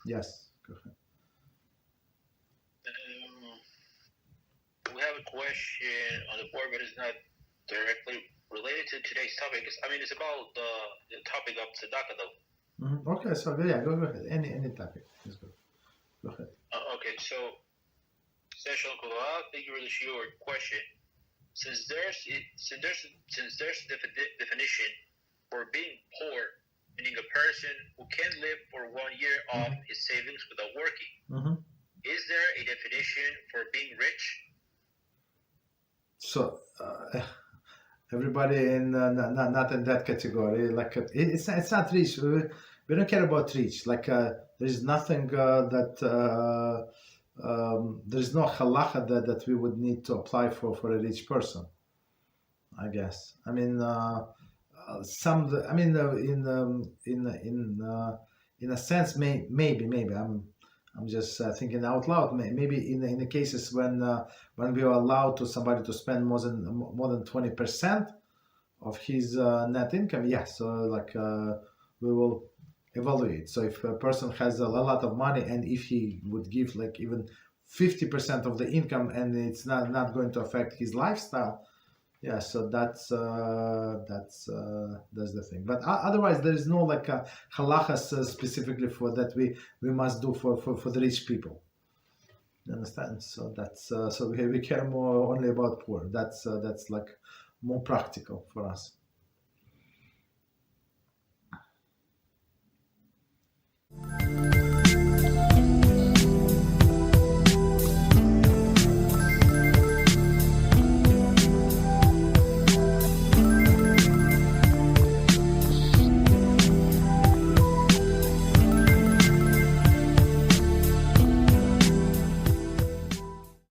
Yes, go ahead. We have a question on the board, but it's not directly related to today's topic. It's about the topic of tzedakah, though. Okay, so yeah, go ahead. Any topic. Let's go. Go ahead. Okay, so Session thank you for the Shiur question. Since there's definition for being poor, meaning a person who can live for 1 year off his savings without working, is there a definition for being rich? So everybody in not in that category. Like it's not rich. We don't care about rich. Like there's nothing that there is no halacha that we would need to apply for a rich person, I guess. I mean, in a sense, maybe I'm just thinking out loud. Maybe in the cases when we are allowed to somebody to spend more than 20% of his net income, yes. So like we will evaluate. So if a person has a lot of money, and if he would give like even 50% of the income, and it's not going to affect his lifestyle, yeah. So that's the thing. But otherwise, there is no like halachas specifically for that we must do for the rich people. You understand? So that's so we care more only about poor. That's like more practical for us.